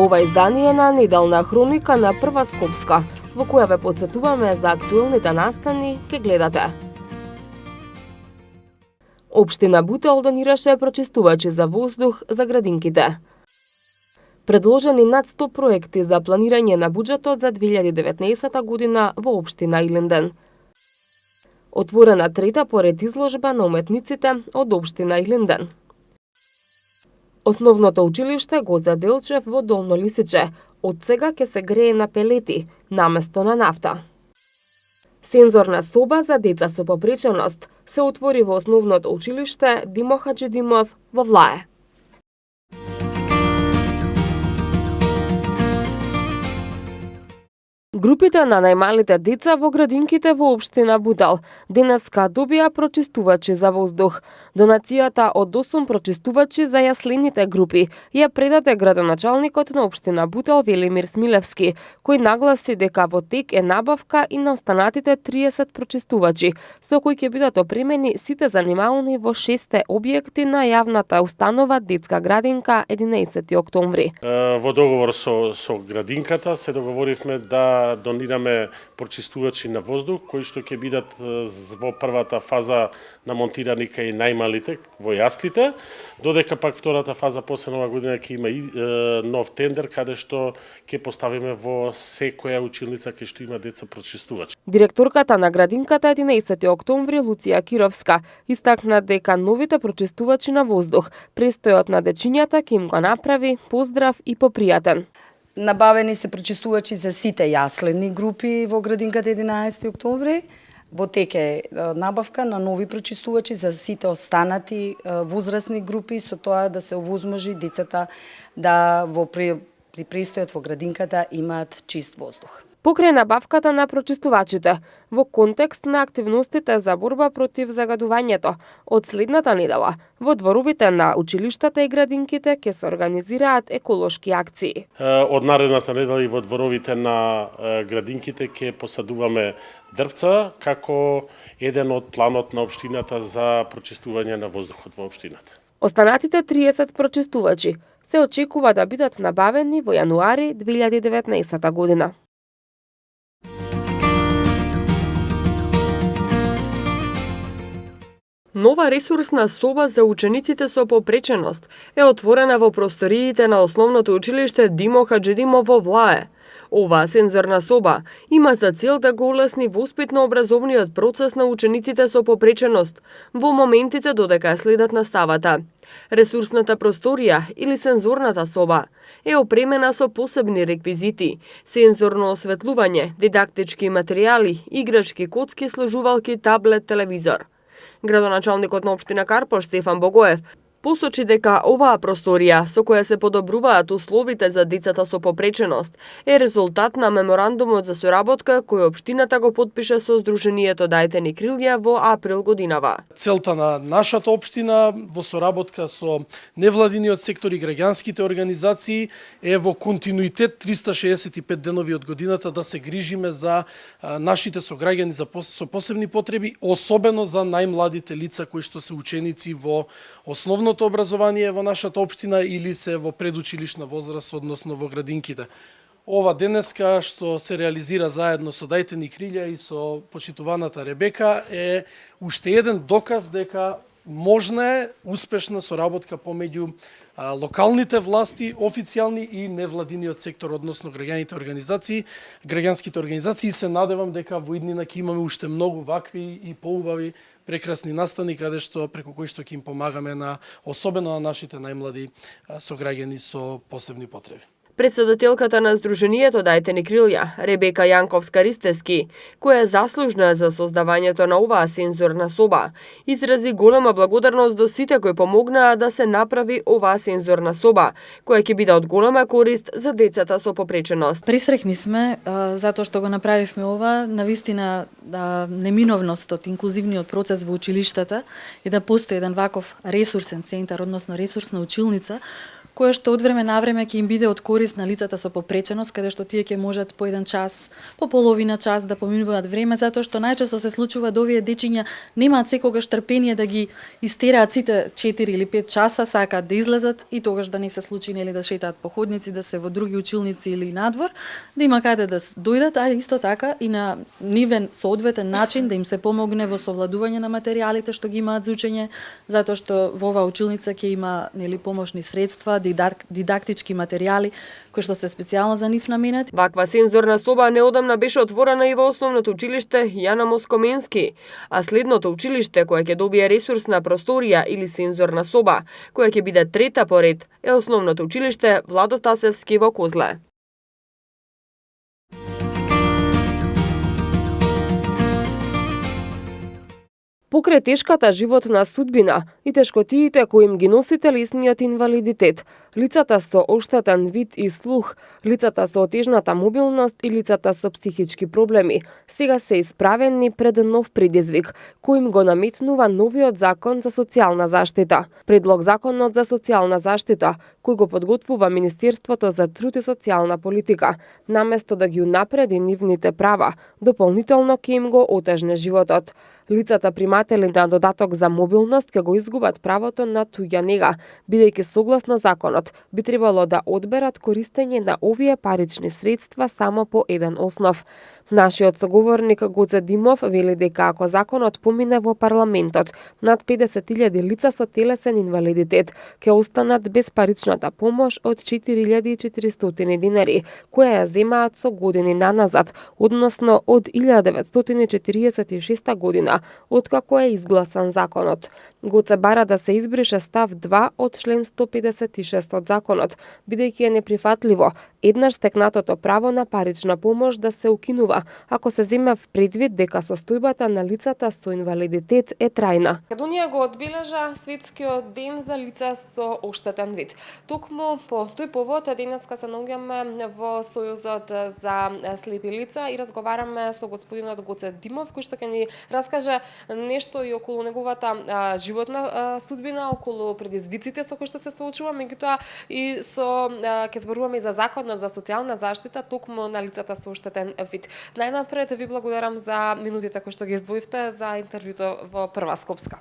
ова издание на Неделна хроника на Прва Скопска, во која ве подсетуваме за актуелните настани, ке гледате. Општина Бутел донираше прочистувачи за воздух за градинките. Предложени над 100 проекти за планирање на буџетот за 2019 година во општина Илинден. Отворена трета поред изложба на уметниците од општина Илинден. Основното училиште Гоце Делчев во Долно Лисиче од сега ќе се грее на пелети, наместо на нафта. Сензорна соба за деца со попреченост се отвори во основното училиште Димо Хаджидимов во Влае. Групите на најмалите деца во градинките во општина Бутел денеска добија прочистувачи за воздух. Донацијата од 8 прочистувачи за јаслените групи ја предаде градоначалникот на општина Бутел Велимир Смилевски, кој нагласи дека во тек е набавка и на останатите 30 прочистувачи, со кои ќе бидат опремени сите занимални во 6 објекти на јавната установа Детска градинка 11 октомври. Во договор со градинката се договоривме да донираме прочистувачи на воздух, кои што ќе бидат во првата фаза намонтирани кај најмалите во јаслите, додека пак втората фаза после нова година ќе има и нов тендер каде што ќе поставиме во секоја училница кај што има деца прочистувачи. Директорката на градинката 11 октомври Луција Кировска истакна дека новите прочистувачи на воздух престојот на дечињата ќе им го направи поздрав и попријатен. Набавени се прочистувачи за сите јаслени групи во градинката 11 октомври. Во тек е набавка на нови прочистувачи за сите останати возрастни групи, со тоа да се овозможи децата да при престојот во градинката имаат чист воздух. Покрај набавката на прочистувачите, во контекст на активностите за борба против загадувањето, од следната недела во дворовите на училиштата и градинките ќе се организираат еколошки акции. Од наредната недела и во дворовите на градинките ќе посадуваме дрвца како еден од планот на општината за прочистување на воздухот во општината. Останатите 30 прочистувачи се очекува да бидат набавени во јануари 2019 година. Нова ресурсна соба за учениците со попреченост е отворена во просториите на основното училиште Димо Хаджидимов во Влае. Оваа сензорна соба има за цел да го улесни воспитно-образовниот процес на учениците со попреченост во моментите додека следат наставата. Ресурсната просторија или сензорната соба е опремена со посебни реквизити, сензорно осветлување, дидактички материјали, играчки, коцки, сложувалки, таблет, телевизор. Градоначалникот на општина Карпош Стефан Богоев посочи дека оваа просторија со која се подобруваат условите за децата со попреченост е резултат на меморандумот за соработка кој општината го потпише со Сдруженијето Дајте ни крилја во април годинава. Целта на нашата општина во соработка со невладиниот сектор и граѓанските организации е во континуитет 365 денови од годината да се грижиме за нашите сограѓани со посебни потреби, особено за најмладите лица кои што се ученици во основното образование во нашата општина или се во предучилишна возраст, односно во градинките. Ова денеска што се реализира заедно со Дајте ни крилја и со почитуваната Ребека е уште еден доказ дека можна е успешна соработка помеѓу локалните власти, официјални и невладиниот сектор, односно граѓанските организации. Се надевам дека во иднина ќе имаме уште многу вакви и поубави прекрасни настани каде што преку кои што ќе им помагаме особено на нашите најмлади сограѓани со посебни потреби. Председателката на Сдруженијето Дајте ни крилја, Ребека Јанковска-Ристески, која е заслужна за создавањето на оваа сензорна соба, изрази голема благодарност до сите кои помогнаа да се направи оваа сензорна соба, која ќе биде од голема корист за децата со попреченост. Присреќни сме затоа што го направивме ова, навистина неминовност инклузивниот процес во училиштата и да постои еден ваков ресурсен центар, односно ресурсна училница, кое што од време на време ќе им биде од корист на лицата со попреченост, каде што тие ќе можат по 1 час, по половина час да поминуваат време, затоа што најчесто се случува да овие дечиња немаат секогаш трпение да ги истераат сите 4 или 5 часа, сакаат да излезат и тогаш да не се случи нели да шетаат по ходници, да се во други училници или надвор, да има каде да дојдат, а исто така и на нивен соодветен начин да им се помогне во совладување на материјалите што ги имаат за учење, затоа што во оваа училница ќе има нели помошни средства, дидактички материјали кои што се специјално за нив наменети. Ваква сензорна соба неодамна беше отворена и во основното училиште Јана Москоменски, а следното училиште кое ќе добие ресурсна просторија или сензорна соба, која ќе биде трета по ред, е основното училиште Владо Тасевски во Козле. Покрај тешката животна судбина и тешкотиите кои им ги носи телесниот инвалидитет, лицата со оштетен вид и слух, лицата со отежната мобилност и лицата со психички проблеми сега се исправени пред нов предизвик, кој им го наметнува новиот закон за социјална заштита. Предлог законот за социјална заштита, кој го подготвува Министерството за труд и социјална политика, наместо да ги унапреди нивните права, дополнително ќе им го отежне животот. Лицата приматели на додаток за мобилност ќе го изгубат правото на туѓа нега, бидејќи согласно законот би требало да одберат користење на овие парични средства само по еден основ. Нашиот соговорник Гоце Димов вели дека ако законот помине во парламентот, над 50.000 лица со телесен инвалидитет ќе останат без паричната помош од 4.400 динари, која ја земаат со години наназад, односно од 1946 година, откако е изгласан законот. Гоце бара да се избрише став 2 од член 156 од законот, бидејќи е неприфатливо еднаш стекнатото право на парична помош да се укинува, ако се земе в предвид дека состојбата на лицата со инвалидитет е трајна. Македонија го одбележа светскиот ден за лица со оштетен вид. Токму по тој повод денеска се наоѓаме во Сојузот за слепи лица и разговараме со господинот Гоце Димов, кој што ќе ни раскаже нешто и околу неговата животна судбина, околу предизвиците со кои што се соочува, меѓутоа и со ќе зборуваме и за законот за социјална заштита токму на лицата со оштетен вид. Најнапред ви благодарам за минутите кои што ги издвоивте за интервјуто во Прва Скопска.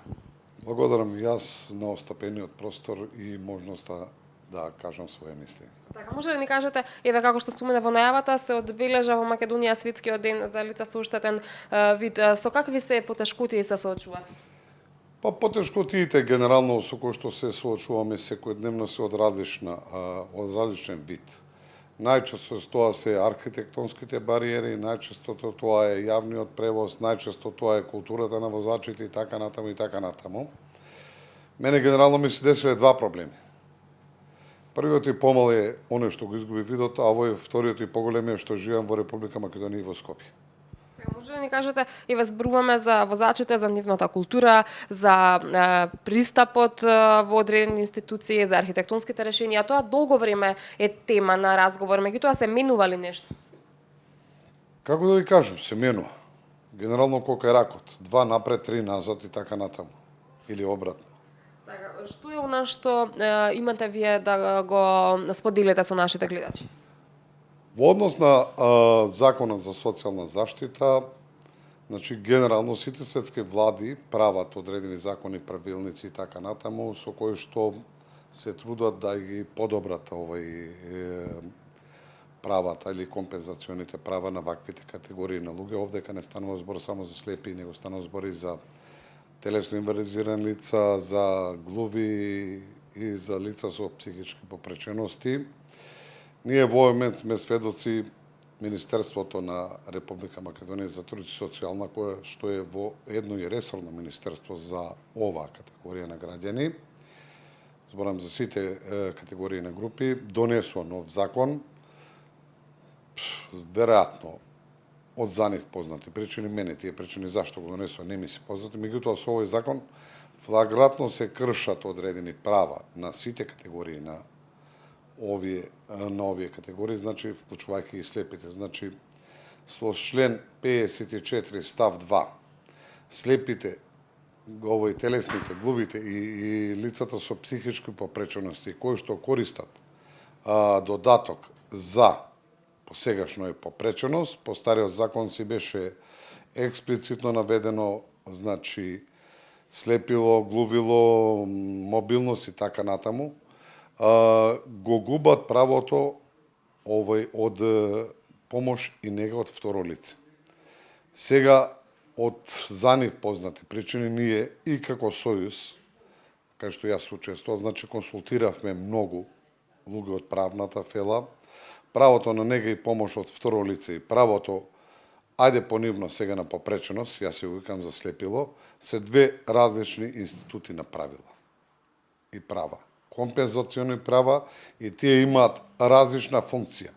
Благодарам и јас на остапениот простор и можноста да кажам своје мисли. Така, може да ни кажете, еве како што спомена во најавата, се одбележа во Македонија светскиот ден за лица со оштетен вид. Со какви се потешкотии се соочуваат? Па потешкотиите генерално со кои што се соочуваме секојдневно се од различен вид. Најчесто тоа се архитектонските бариери, најчесто тоа е јавниот превоз, најчесто тоа е културата на возачите и така натаму и така натаму. Мене генерално ми се деселе два проблеми. Првиот и помал е оној што го изгуби видот, а овој вториот и поголем е што живеам во Република Македонија и во Скопје. Може да ни кажете, еве зборуваме за возачите, за нивната култура, за пристапот во одредени институции, за архитектонските решенија. Тоа долго време е тема на разговор, меѓутоа се менува ли нешто? Како да ви кажам, се менува. Генерално колку е ракот, 2 напред, 3 назад и така натаму. Или обратно. Така, што е она што имате вие да го споделите со нашите гледачи? Во однос на Законот за социјална заштита, значи генерално сите светски влади прават одредени закони, правилници и така натаму, со кои што се трудат да ги подобрат правата или компензационите права на ваквите категории на луѓе. Овдека не станува збор само за слепи, него станува збор и за телесно инвалидизирани лица, за глуви и за лица со психички попречености. Ние во овој момент сме сведоци Министерството на Република Македонија за труд и социјална, кое што е во едно и ресорно министерство за оваа категорија на граѓани. Зборам за сите категории на групи, донесува нов закон. Веројатно од за нив познати причини, мене тие причини зашто го донесува не ми се познати, меѓутоа со овој закон флагрантно се кршат одредени права на сите категории на овие категории, значи вклучувајќи и слепите. Значи, со член 54 став 2, слепите телесните, глувите и лицата со психички попречености кои што користат додаток за посегашно и попреченост, по стариот закон си беше експлицитно наведено, значи слепило, глувило, мобилност и така натаму, го губат правото од помош и нега од второ лице. Сега, од за нив познати причини, ние и како Сојуз, кај што јас учествував, значи консултиравме многу луѓе од правната фела, правото на нега и помош од второ лице и правото, ајде понивно сега на попреченост, јас се викам за слепило, се две различни институти на правила и права. Компензациони права и тие имаат различна функција.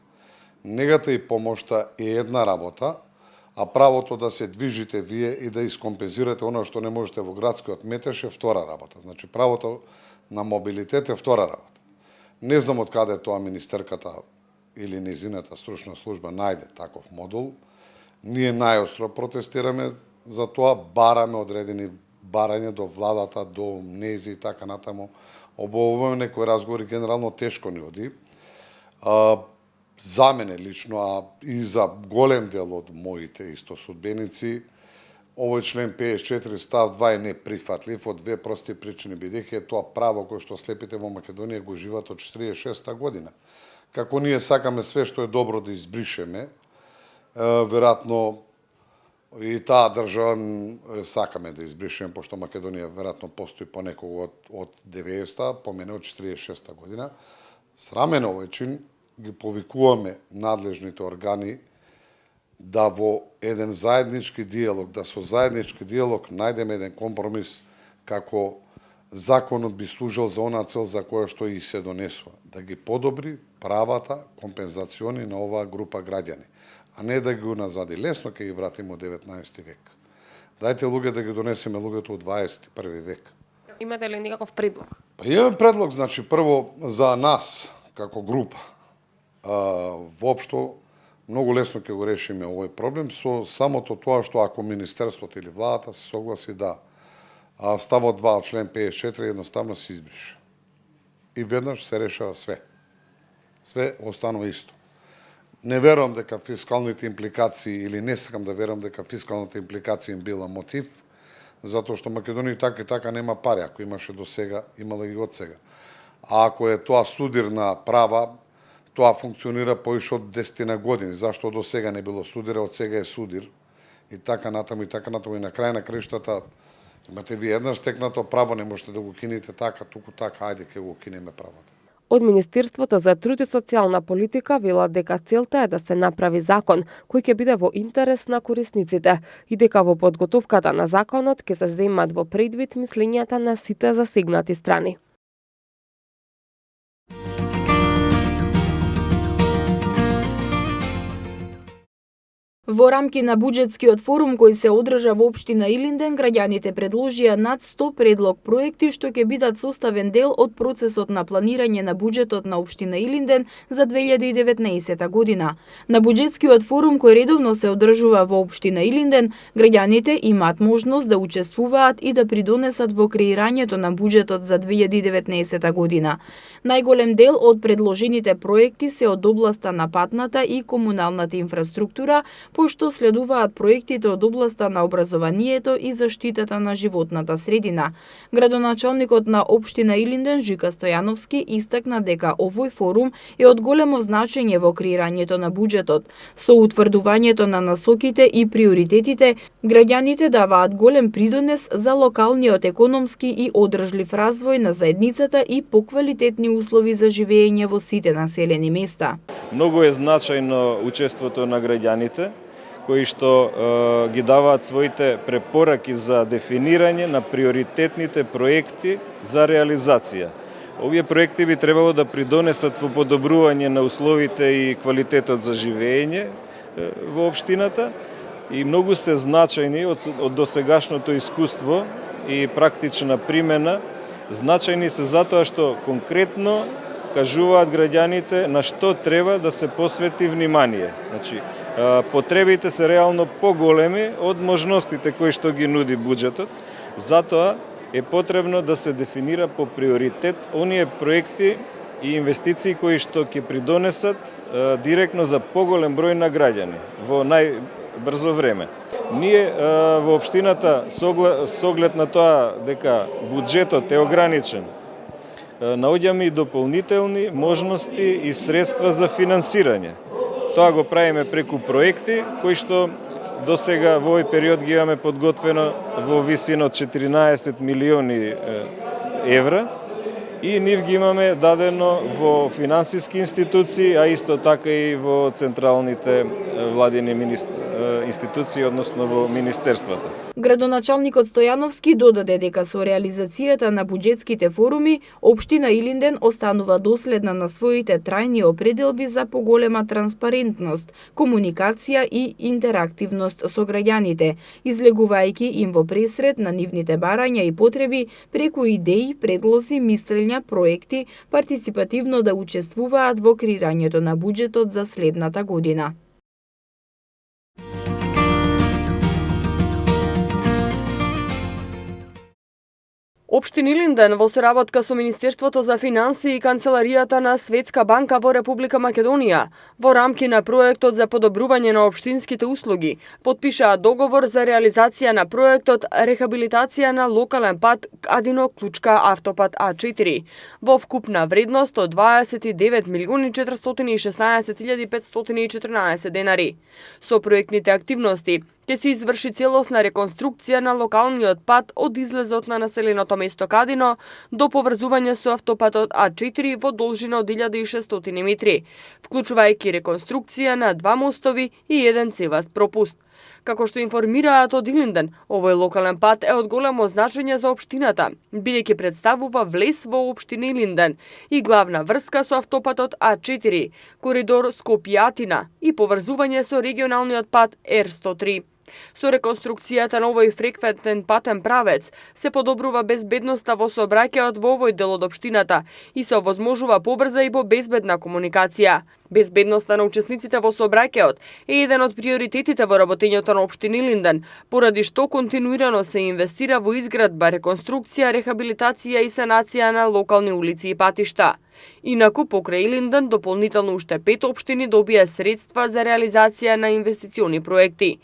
Негата и помошта е една работа, а правото да се движите вие и да искомпензирате оно што не можете во градскиот метеж е втора работа. Значи правото на мобилитет е втора работа. Не знам од каде тоа министерката или незината стручна служба најде таков модул. Ние најостро протестираме за тоа, бараме одредени барање до владата, до НЕЗИ и така натаму. Обовуваме некои разговори, генерално тешко ни оди. За мене лично, а и за голем дел од моите истосудбеници, овој член 54 став 2 е неприфатлив од две прости причини, бидејќи е тоа право кое што слепите во Македонија го живеат од 46-та година. Како ние сакаме све што е добро да избришеме, веројатно и таа држава сакаме да избришеме, пошто Македонија веројатно постои по некого од 90-та, по мене од 46-та година. Срамен овој чин, ги повикуваме надлежните органи да во еден заеднички диалог, да со заеднички диалог најдеме еден компромис како законот би служил за онаа цел за која што и се донесува, да ги подобри правата компензациони на оваа група граѓани, а не да ги уназади. Лесно ќе ги вратиме од 19 век. Дајте луѓе да ги донесеме луѓето од 21 век. Имате ли никаков предлог? Па имаме предлог, значи прво за нас како група. Воопшто многу лесно ќе го решиме овој проблем со самото тоа што ако министерството или владата се согласи да ставот 2 од член 54 едноставно се избрише. И веднаш се решава све. Све останува исто. Не верувам дека фискалните импликации, или не сакам да верувам дека фискалната импликација им била мотив, затоа што Македонија така и така нема пари, ако имаше до сега, имала и од сега. А ако е тоа судир на права, тоа функционира поише од 10 години. Зашто до сега не било судира, од сега е судир. И така натаму, и така натаму. И на крај на краиштата имате ви еднаш стекнато право, не можете да го кинете така, туку така, ајде ќе го кинеме правото. Од Министерството за труд и социјална политика велат дека целта е да се направи закон кој ќе биде во интерес на корисниците и дека во подготовката на законот ќе се земат во предвид мислењата на сите засегнати страни. Во рамки на буџетскиот форум кој се одржа во општина Илинден, граѓаните предложија над 100 предлог проекти што ќе бидат составен дел од процесот на планирање на буџетот на општина Илинден за 2019 година. На буџетскиот форум кој редовно се одржува во општина Илинден, граѓаните имаат можност да учествуваат и да придонесат во креирањето на буџетот за 2019 година. Најголем дел од предложените проекти се од областа на патната и комуналната инфраструктура, пошто следуваат проектите од областа на образованието и заштитата на животната средина. Градоначалникот на општина Илинден Жика Стојановски истакна дека овој форум е од големо значење во креирањето на буџетот. Со утврдувањето на насоките и приоритетите, граѓаните даваат голем придонес за локалниот економски и одржлив развој на заедницата и поквалитетни услови за живење во сите населени места. Многу е значајно учеството на граѓаните, кои што ги даваат своите препораки за дефинирање на приоритетните проекти за реализација. Овие проекти би требало да придонесат во подобрување на условите и квалитетот за живење во општината и многу се значајни од досегашното искуство и практична примена. Значајни се затоа што конкретно кажуваат граѓаните на што треба да се посвети внимание. Значи, потребите се реално поголеми од можностите кои што ги нуди буџетот, затоа е потребно да се дефинира по приоритет оние проекти и инвестиции кои што ќе придонесат директно за поголем број на граѓани во најбрзо време. Ние во општината со оглед на тоа дека буџетот е ограничен, наоѓаме и дополнителни можности и средства за финансирање. Тоа го правиме преку проекти кои што до сега во овој период ги имаме подготвено во висина од 14 милиони евра и нив ги имаме дадено во финансиски институции, а исто така и во централните владини институции, односно во министерствата. Градоначалникот Стојановски додаде дека со реализацијата на буџетските форуми, општина Илинден останува доследна на своите трајни определби за поголема транспарентност, комуникација и интерактивност со граѓаните, излегувајќи им во пресред на нивните барања и потреби преку идеи, предлози, мислења, проекти, партиципативно да учествуваат во креирањето на буџетот за следната година. Општина Илинден во соработка со Министерството за финансии и Канцеларијата на Светска банка во Република Македонија, во рамки на проектот за подобрување на општинските услуги, потпишаа договор за реализација на проектот рехабилитација на локален пат Кадино-Клучка автопат А4 во вкупна вредност од 29 милиони 416.514 денари. Со проектните активности ќе се изврши целосна реконструкција на локалниот пат од излезот на населеното место Кадино до поврзување со автопатот А4 во должина од 1600 метри, вклучувајќи реконструкција на 2 мостови и 1 цеваст пропуст. Како што информираат од Илинден, овој локален пат е од големо значење за општината, бидејќи представува влез во општина Илинден и главна врска со автопатот А4, коридор Скопје-Атина и поврзување со регионалниот пат Р103. Со реконструкцијата на овој фреквентен патен правец се подобрува безбедноста во сообраќајот во овој дел од општината и се овозможува побрза и побезбедна комуникација. Безбедноста на учесниците во сообраќајот е еден од приоритетите во работењето на општина Илинден, поради што континуирано се инвестира во изградба, реконструкција, рехабилитација и санација на локални улици и патишта. Инаку, покрај Илинден, дополнително уште 5 општини добија средства за реализација на инвестициони проекти.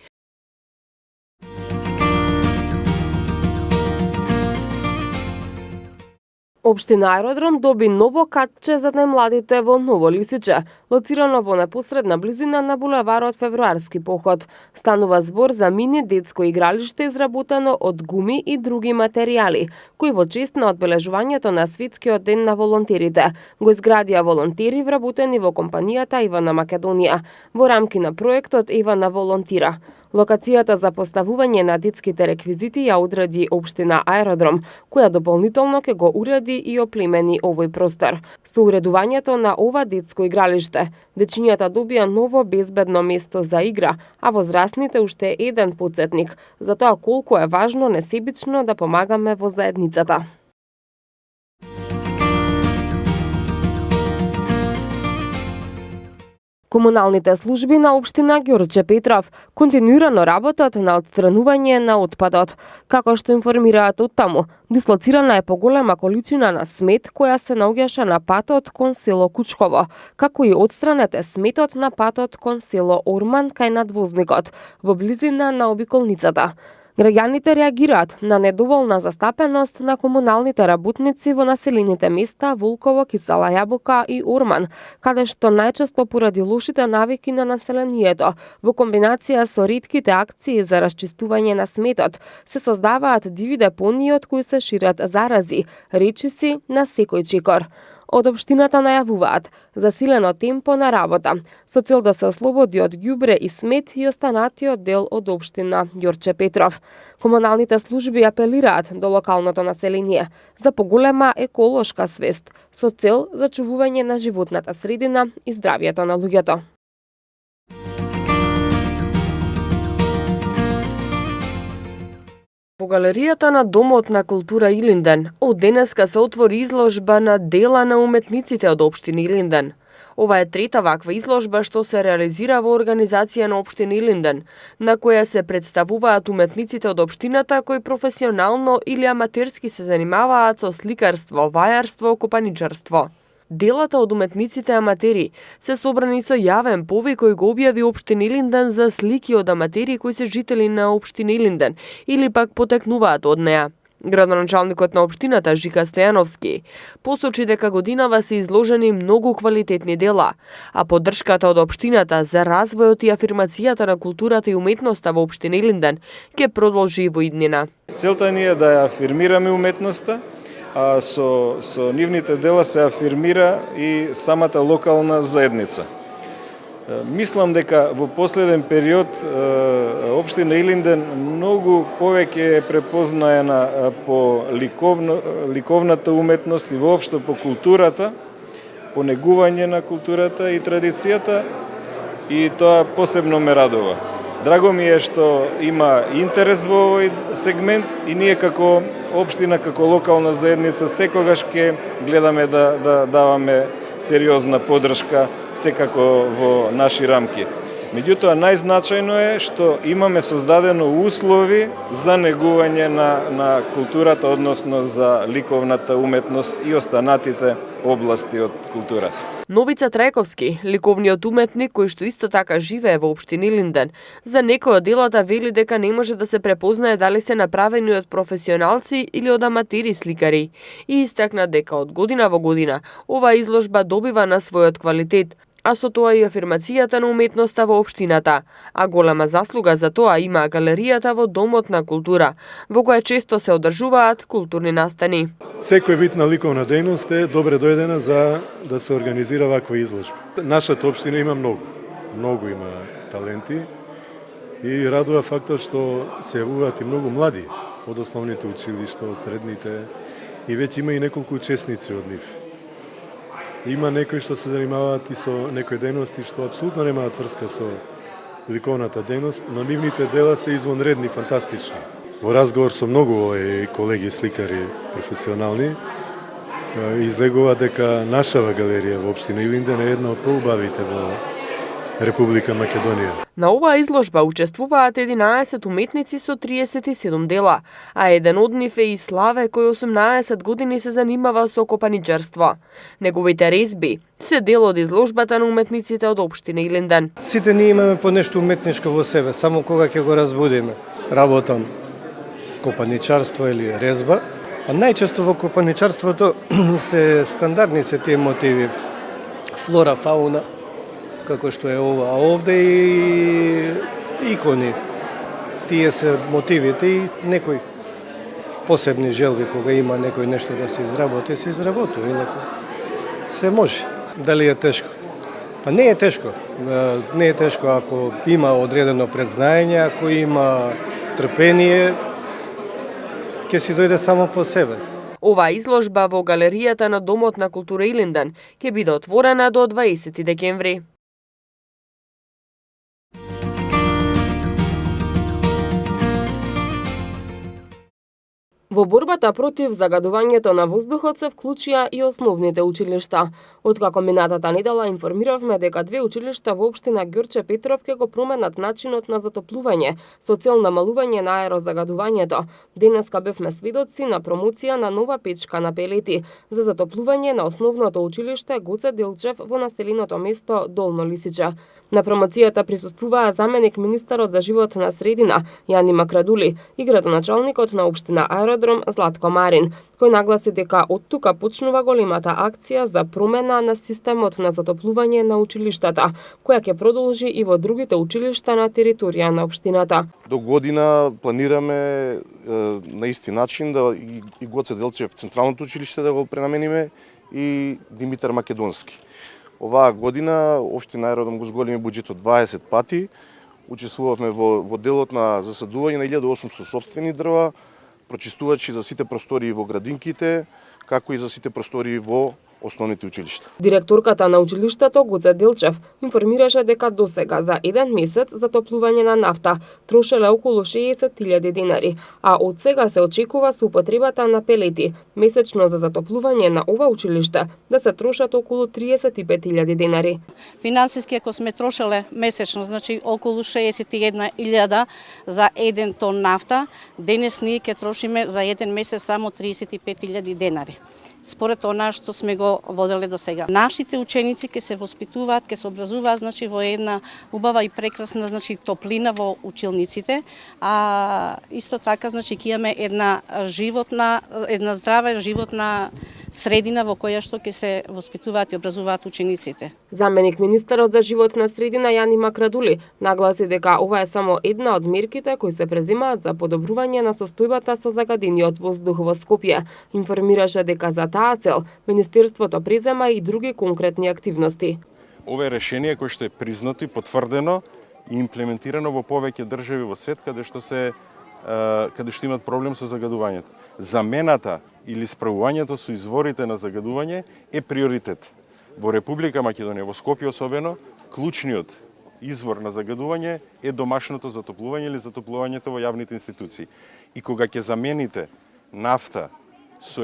Општина Аеродром доби ново катче за најмладите во Ново Лисиче, лоцирано во непосредна близина на булеварот Февруарски поход. Станува збор за мини детско игралиште изработено од гуми и други материјали, кои во чест на одбележувањето на Светскиот ден на волонтерите го изградија волонтери вработени во компанијата Ивана Македонија, во рамки на проектот Ивана волонтира. Локацијата за поставување на детските реквизити ја одреди општина Аеродром, која дополнително ќе го уреди и оплемени овој простор. Со уредувањето на ова детско игралиште, дечињата добија ново безбедно место за игра, а возрастните уште еден потсетник за тоа колку е важно несебично да помагаме во заедницата. Комуналните служби на општина Ѓорче Петров континуирано работат на отстранување на отпадот. Како што информираат од таму, дислоцирана е поголема количина на смет која се наоѓаше на патот кон село Кучково, како и отстранете сметот на патот кон село Орман кај надвозникот, во близина на обиколницата. Граѓаните реагираат на недоволна застапеност на комуналните работници во населените места Волково, Кисела Јабука и Орман, каде што најчесто поради лошите навики на населението, во комбинација со ретките акции за расчистување на сметот, се создаваат диви депонии од кои се шират зарази, речиси на секој чекор. Од општината најавуваат засилено темпо на работа, со цел да се ослободи од ѓубре и смет и останатиот дел од општина Ѓорче Петров. Комуналните служби апелираат до локалното население за поголема еколошка свест, со цел зачувување на животната средина и здравјето на луѓето. Во галеријата на Домот на култура Илинден од денеска се отвори изложба на дела на уметниците од општина Илинден. Ова е трета ваква изложба што се реализира во организација на општина Илинден, на која се представуваат уметниците од општината кои професионално или аматерски се занимаваат со сликарство, вајарство, копаничарство. Делата од уметниците аматери се собрани со јавен повик кој го објави општина Илинден за слики од аматери кои се жители на општина Илинден или пак потекнуваат од неа. Градоначалникот на општината Жика Стојановски посочи дека годинава се изложени многу квалитетни дела, а поддршката од општината за развојот и афирмацијата на културата и уметноста во општина Илинден ќе продолжи во иднина. Целта ни е да ја афирмираме уметноста, а со нивните дела се афирмира и самата локална заедница. Мислам дека во последен период општина Илинден многу повеќе е препознаена по ликовната уметност и воопшто по културата, по негување на културата и традицијата, и тоа посебно ме радува. Драго ми е што има интерес во овој сегмент и ние како општина, како локална заедница секогаш ќе гледаме да даваме сериозна поддршка секако во наши рамки. Меѓутоа, најзначајно е што имаме создадено услови за негување на културата, односно за ликовната уметност и останатите области од културата. Новица Трајковски, ликовниот уметник кој што исто така живее во општина Илинден, за некои од делата вели дека не може да се препознае дали се направени од професионалци или од аматери сликари и истакна дека од година во година оваа изложба добива на својот квалитет, а со тоа и афирмацијата на уметноста во општината, а голема заслуга за тоа има галеријата во Домот на култура, во која често се одржуваат културни настани. Секој вид на ликовна дејност е добре дојдена за да се организира ваква изложба. Нашата општина има многу има таленти и радува фактот што се јавуваат и многу млади од основните училишта, од средните, и веќе има и неколку учесници од нив. Има некои што се занимаваат и со некои дејности што апсолутно немаат врска со ликовната дејност, но нивните дела се извонредни, фантастични. Во разговор со многу колеги сликари професионални, излегува дека нашава галерија во општина Илинден е една од поубавите во Република Македонија. На оваа изложба учествуваат 11 уметници со 37 дела, а еден од нив е и Славе кој 18 години се занимава со копаничарство. Неговите резби се дел од изложбата на уметниците од општина Илинден. Сите ние имаме по нешто уметничко во себе, само кога ќе го разбудиме. Работам копаничарство или резба, а најчесто во копаничарството се стандардни се тие мотиви. Флора, фауна, како што е ова, а овде и икони. Тие се мотивите и некои посебни желби кога има некој нешто да се изработи, инаку се може. Дали е тешко? Па не е тешко. Не е тешко ако има одредено предзнаење, ако има трпение, ќе си дојде само по себе. Оваа изложба во галеријата на Домот на култура Илинден ќе биде отворена до 20 декември. Во борбата против загадувањето на воздухот се вклучија и основните училишта. Откако минатата недела информиравме дека 2 училишта во општина Ѓорче Петров ќе го променат начинот на затоплување со цел намалување на аерозагадувањето, денеска бевме сведоци на промоција на нова печка на пелети за затоплување на основното училиште Гоце Делчев во населеното место Долно Лисиче. На промоцијата присуствуваа заменик министерот за животна средина Јани Макрадули и градоначалникот на општина Аеродром Златко Марин, кој нагласи дека од тука почнува големата акција за промена на системот на затоплување на училиштата, која ќе продолжи и во другите училишта на територија на општината. До година планираме на исти начин да и Гоце Делчев централното училиште да го пренамениме и Димитар Македонски. Оваа година општина Аеродром го зголеми буџетот 20 пати. Учествувавме во делот на засадување на 1800 сопствени дрва, прочистувачи за сите простории во градинките, како и за сите простории во основните училишта. Директорката на училиштето Гоце Делчев информираше дека досега за еден месец затоплување на нафта трошеле околу 60.000 денари, а од сега се очекува со употребата на пелети месечно за затоплување на ова училиште да се трошат околу 35.000 денари. Финансиски ако сме трошеле месечно, значи околу 61.000 за 1 тон нафта, денес ние ќе трошиме за еден месец само 35.000 денари. Според она што сме го воделе до сега. Нашите ученици ќе се воспитуваат, ќе се образуваат, значи во една убава и прекрасна, значи топлина во училниците, а исто така значи ќе имаме една здрава животна средина во која што ќе се воспитуваат и образуваат учениците. Заменик министерот за животна средина Јани Макрадули нагласи дека ова е само една од мерките кои се преземаат за подобрување на состојбата со загадениот воздух во Скопје. Информираше дека за таа цел министерството презема и други конкретни активности. Ова е решение кое што е признато и потврдено и имплементирано во повеќе држави во свет каде што имат проблем со загадувањето. Замената или справувањето со изворите на загадување е приоритет. Во Република Македонија, во Скопје особено, клучниот извор на загадување е домашното затоплување или затоплувањето во јавните институции. И кога ќе замените нафта со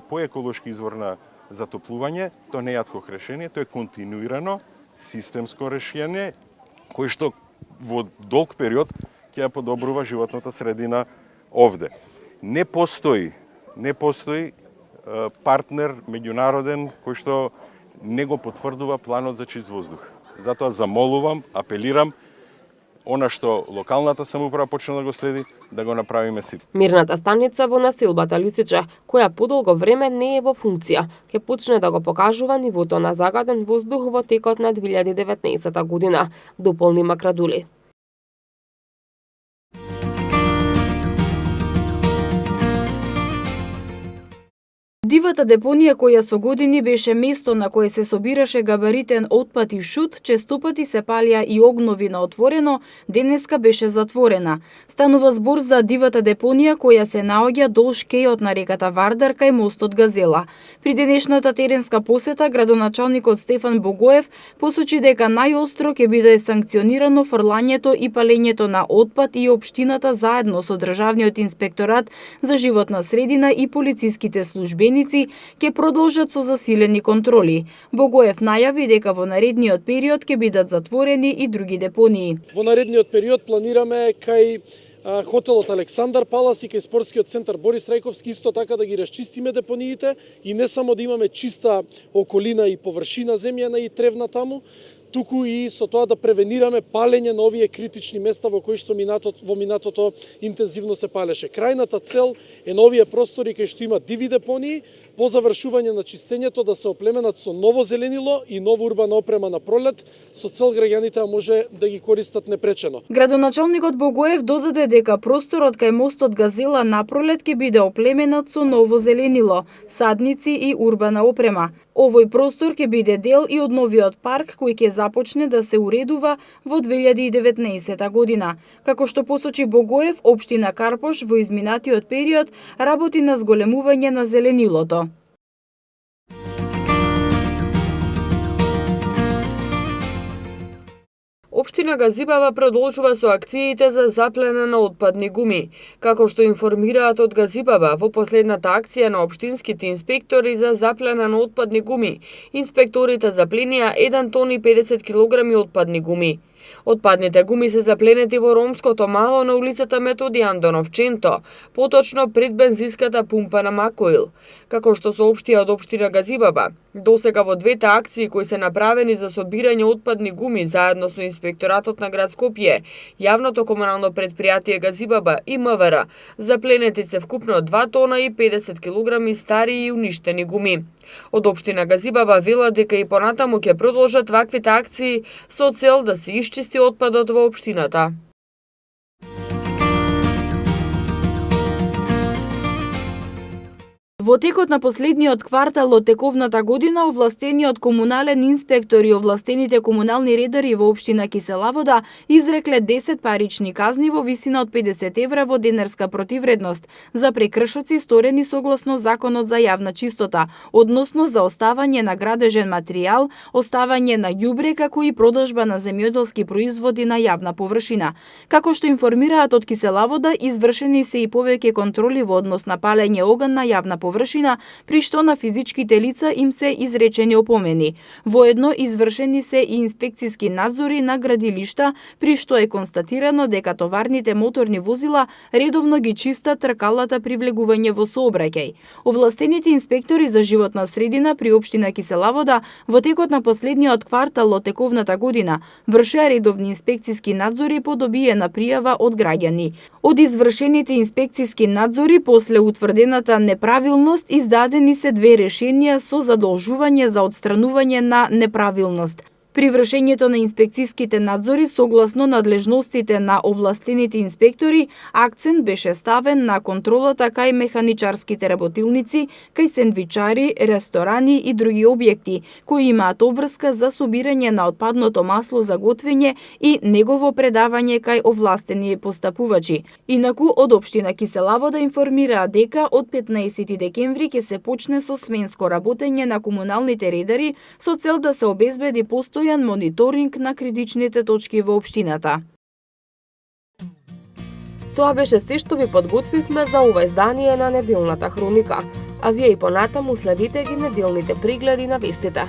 поеколошки извор на затоплување, тоа не е адхок решение, тоа е континуирано системско решение кој што во долг период ќе ја подобрува животната средина овде. Не постои партнер меѓународен кој што не го потврдува планот за чист воздух. Затоа замолувам, апелирам, она што локалната самоуправа почна да го следи, да го направиме сите. Мерната станица во населбата Лисиче, која подолго време не е во функција, ќе почне да го покажува нивото на загаден воздух во текот на 2019 година, дополни Макрадули. Дивата депонија која со години беше место на кое се собираше габаритен отпад и шут, честопати се палија и огнови на отворено, денеска беше затворена. Станува збор за дивата депонија која се наоѓа долж кејот на реката Вардар кај мостот Газела. При денешната теренска посета градоначалникот Стефан Богоев посочи дека најостро ќе биде санкционирано фрлањето и палењето на отпад и општината заедно со државниот инспекторат за животна средина и полициските службени ќе продолжат со засилени контроли. Богоев најави дека во наредниот период ќе бидат затворени и други депонии. Во наредниот период планираме кај хотелот Александар Палас и кај спортскиот центар Борис Рајковски исто така да ги расчистиме депониите и не само да имаме чиста околина и површина земјана и тревна таму, туку и со тоа да превенираме палење на овие критични места во кои што во минатото интензивно се палеше. Крајната цел е на овие простори кај што има диви депонии, по завршување на чистењето да се оплеменат со ново зеленило и нова урбана опрема на пролет, со цел граѓаните да може да ги користат непречено. Градоначалникот Богоев додаде дека просторот кај мостот Газела на пролет ќе биде оплеменат со ново зеленило, садници и урбана опрема. Овој простор ќе биде дел и од новиот парк кој ќе започне да се уредува во 2019 година. Како што посочи Богоев, општина Карпош во изминатиот период работи на зголемување на зеленилото. Општина Газибаба продолжува со акциите за заплена на отпадни гуми. Како што информираат од Газибаба, во последната акција на општинските инспектори за заплена на отпадни гуми, инспекторите запленија 1 тон и 50 килограми отпадни гуми. Отпадните гуми се запленети во ромското мало на улицата Методи Андонов Ченто, поточно пред бензинската пумпа на Макоил. Како што соопштија од општина Газибаба, досега во двете акции кои се направени за собирање отпадни гуми заедно со инспекторатот на град Скопје, јавното комунално претпријатие Газибаба и МВР, запленети се вкупно 2 тона и 50 килограми стари и уништени гуми. Од општина Газибаба велат дека и понатаму ќе продолжат ваквите акции со цел да се исчисти отпадот во општината. Во текот на последниот квартал од тековната година, овластениот комунален инспектор и овластените комунални редари во општина Киселавода изрекле 10 парични казни во висина од 50 евра во денарска противредност за прекршоци сторени согласно Законот за јавна чистота, односно за оставање на градежен материјал, оставање на ѓубре, како и продажба на земјоделски производи на јавна површина. Како што информираат од Киселавода, извршени се и повеќе контроли во однос на палење оган на јавна површина, при што на физичките лица им се изречени опомени. Воедно извршени се и инспекциски надзори на градилишта, при што е констатирано дека товарните моторни возила редовно ги чистат тркалата при влегување во сообраќај. Овластените инспектори за животна средина при општина Киселавода во текот на последниот квартал од тековната година вршеа редовни инспекциски надзори по добиена пријава од граѓани. Од извршените инспекциски надзори после утврдената неправилност издадени се 2 решенија со задолжување за отстранување на неправилност. При вршењето на инспекциските надзори согласно надлежностите на овластените инспектори, акцент беше ставен на контролата кај механичарските работилници, кај сендвичари, ресторани и други објекти кои имаат обврска за собирање на отпадното масло за готвење и негово предавање кај овластени постапувачи. Инаку од општина Киселавода информираа дека од 15 декември ќе се почне со сменско работење на комуналните редари со цел да се обезбеди постојан мониторинг на критичните точки во општината. Тоа беше се што ви подготвивме за ова издание на неделната хроника, а вие и понатаму следите ги неделните прегледи на вестите.